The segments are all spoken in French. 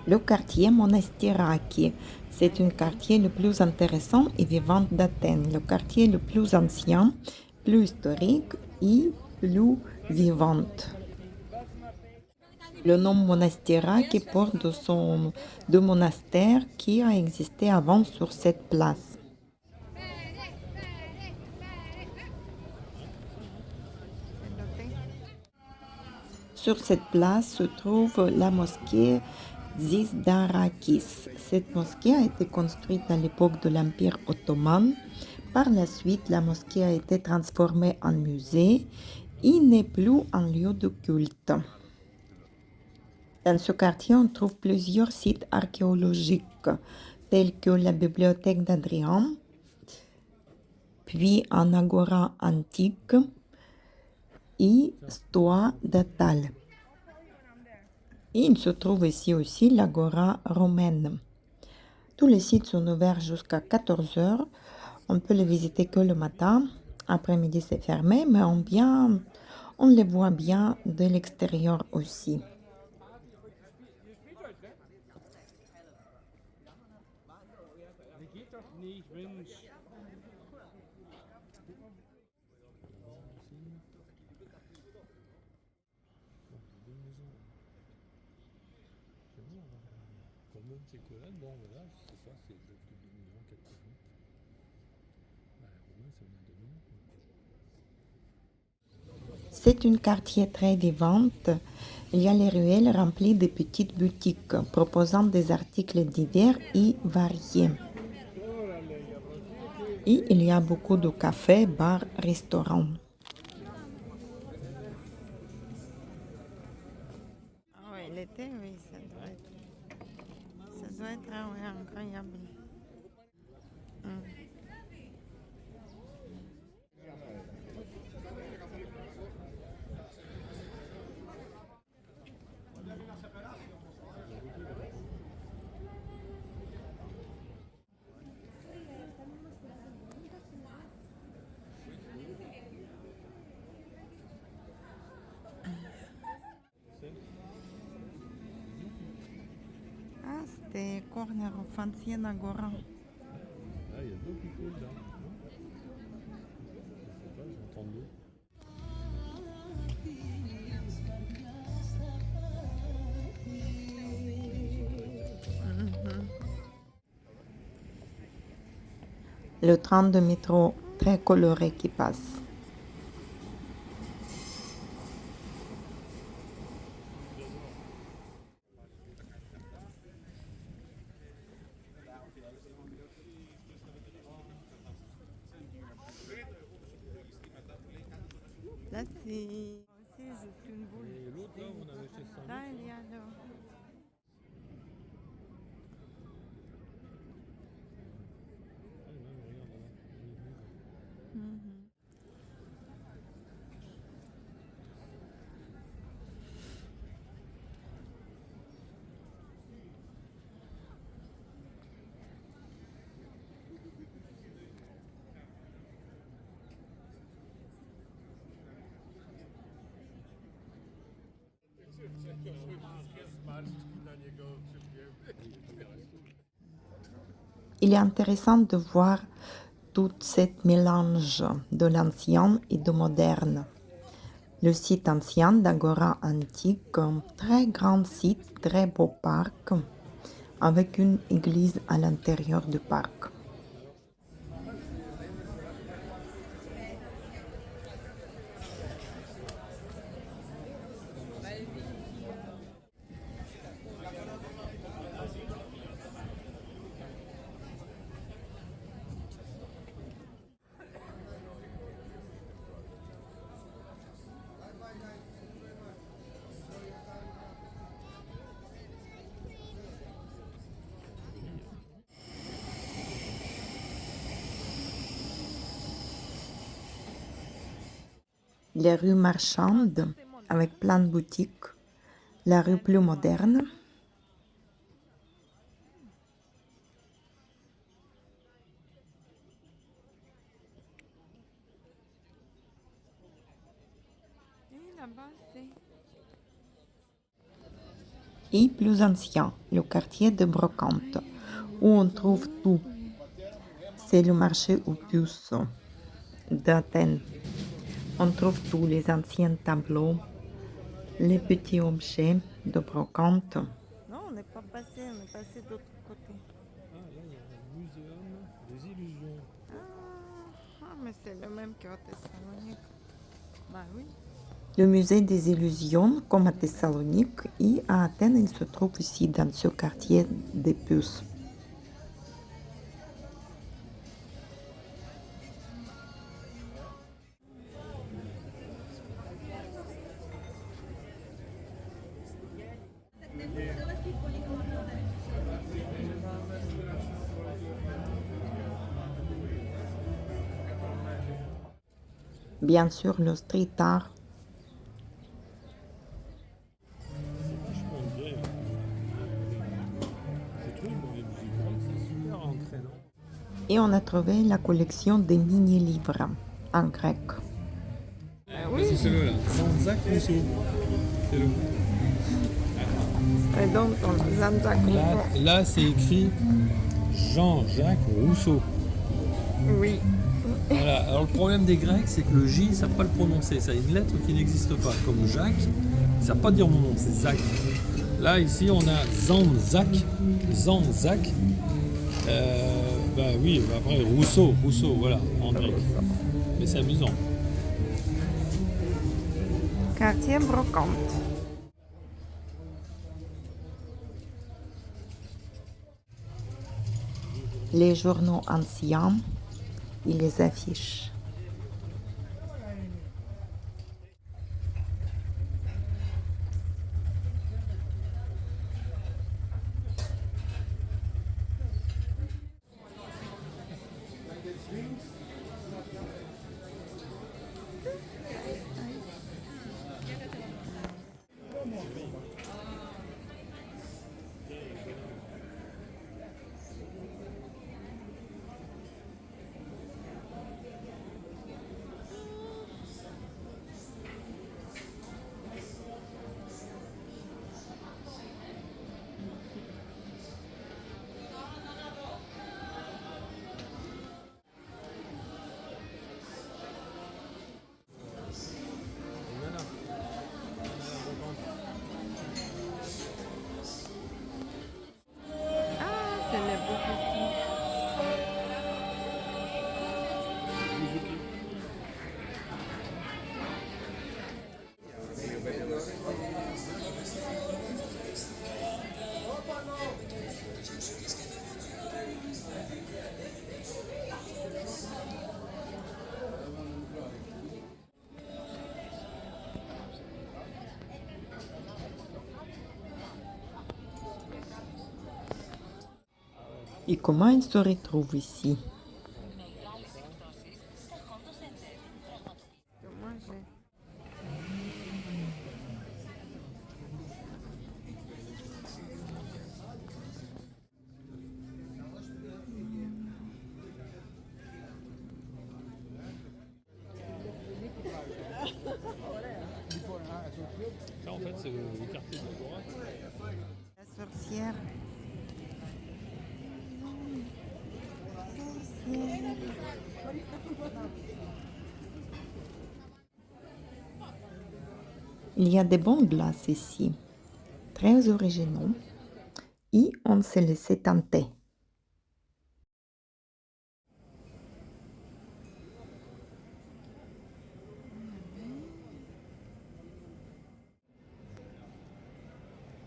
Le quartier Monastiraki, c'est un quartier le plus intéressant et vivant d'Athènes, le quartier le plus ancien, plus historique et plus vivant. Le nom Monastiraki porte de son de monastère qui a existé avant sur cette place. Sur cette place se trouve la mosquée Zizdarakis. Cette mosquée a été construite à l'époque de l'Empire ottoman. Par la suite, la mosquée a été transformée en musée et n'est plus un lieu de culte. Dans ce quartier, on trouve plusieurs sites archéologiques, tels que la bibliothèque d'Adrien, puis un agora antique et Stoa d'Atal. Et il se trouve ici aussi l'agora romaine. Tous les sites sont ouverts jusqu'à 14 heures. On peut les visiter que le matin. Après-midi, c'est fermé, mais on les voit bien de l'extérieur aussi. C'est un quartier très vivant. Il y a les ruelles remplies de petites boutiques proposant des articles divers et variés. Et il y a beaucoup de cafés, bars, restaurants. Ah ouais, l'été, oui, ça doit être ouais, incroyable. Mm. Ah, c'était Corner of Ancien Agora. Ah, il y a deux qui coulent là. Je sais pas, j'entends deux. Le train de métro très coloré qui passe. Là, c'est juste une boule. Et l'autre là, on avait acheté 100 Là, litres. il y a le... Ah, même, regarde là. Mhm. Il est intéressant de voir tout ce mélange de l'ancien et de moderne. Le site ancien d'Agora Antique, un très grand site, très beau parc, avec une église à l'intérieur du parc. Les rues marchandes, avec plein de boutiques. La rue plus moderne. et plus ancien, le quartier de Brocante, où on trouve tout. C'est le marché aux puces d'Athènes. On trouve tous les anciens tableaux, les petits objets de brocante. Non, on n'est pas passé, on est passé de l'autre côté. Ah, là, il y a un muséum des illusions. Mais c'est le même qu'à Thessalonique. Bah oui. Le musée des illusions, comme à Thessalonique et à Athènes, il se trouve ici dans ce quartier des puces. Bien sûr, le street art. C'est vachement bien. Je trouve dans les musiques grecques, c'est super entraînant. Et on a trouvé la collection des mini-livres en grec. Vas-y, c'est le là. Jean-Jacques Rousseau. C'est le. Et donc, Là, c'est écrit Jean-Jacques Rousseau. Oui. Voilà. Alors le problème des Grecs, c'est que le J, ils ne savent pas le prononcer. Ça a une lettre qui n'existe pas. Comme Jacques, ils ne savent pas dire mon nom, c'est Zach. Là, ici, on a Zanzak. Zanzak. Bah oui, après Rousseau, voilà, en grec. Mais c'est amusant. Quartier brocante. Les journaux anciens et les affiches. C'est les boutiques. Et comment il se retrouve ici? Ça, en fait, c'est le quartier de Gorat. La sorcière. Il y a des bons glaces ici, très originaux, et on se laissait tenter.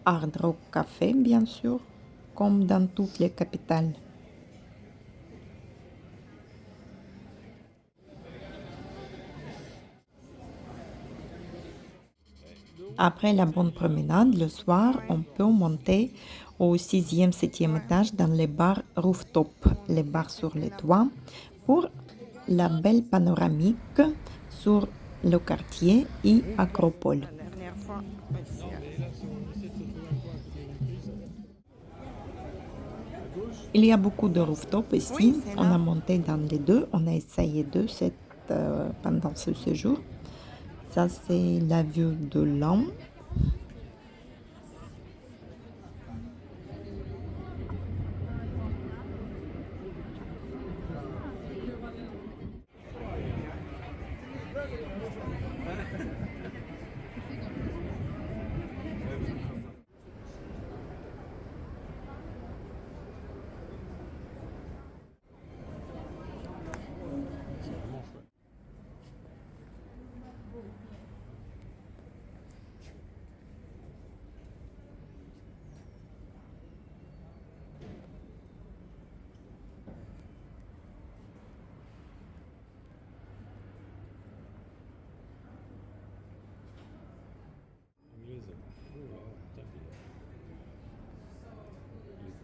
Hard Rock Café, bien sûr, comme dans toutes les capitales. Après la bonne promenade, le soir, on peut monter au 6e, 7e étage dans les bars rooftop, les bars sur les toits, pour la belle panoramique sur le quartier et Acropole. Il y a beaucoup de rooftop ici. On a monté dans les deux. On a essayé deux pendant ce séjour. Ça, c'est la vue de l'An.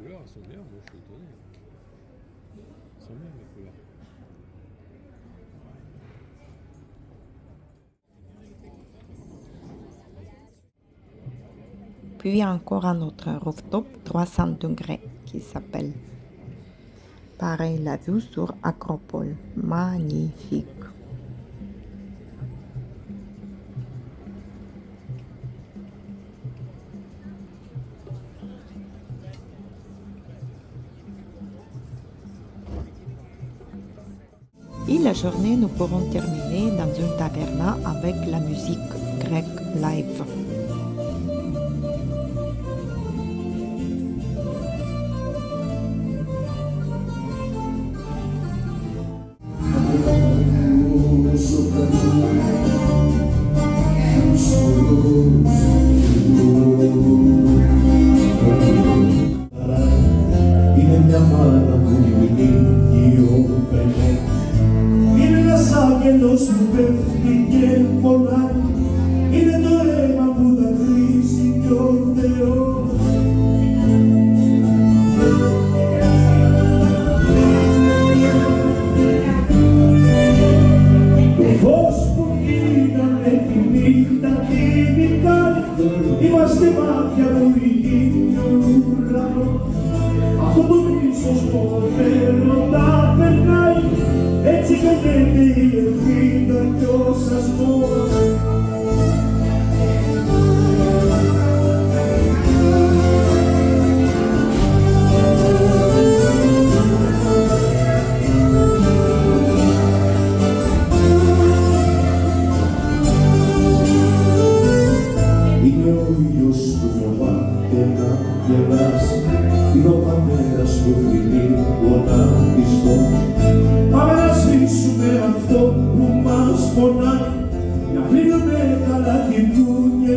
couleurs, elles sont bien, moi je suis étonné. Elles sont bien les couleurs. Puis encore un autre rooftop 300 degrés qui s'appelle. Pareil, la vue sur Acropole. Magnifique. Et la journée, nous pourrons terminer dans une taverna avec la musique grecque live. Είναι μια μάνα που λυπηθεί ο καημένος. Είναι ένας άγγελος που πέφτει και πονάει. Είναι το αίμα που δακρύζει κι ο Θεός. Το φως που γίναμε τη νύχτα την νικάει. Είμαστε μάτια που είναι ο ουρανός. Αυτό το μίσος μόνο τα περνάει. Έτσι καίγεται η ελπίδα κι ο σασμός. Είναι ο ήλιος που φοβάται να γελάσει. Είναι ο πατέρας που φιλεί γονατιστό. Πάμε να σβήσουμε αυτό που μας πονάει. Να πλύνουμε καλά την κούνια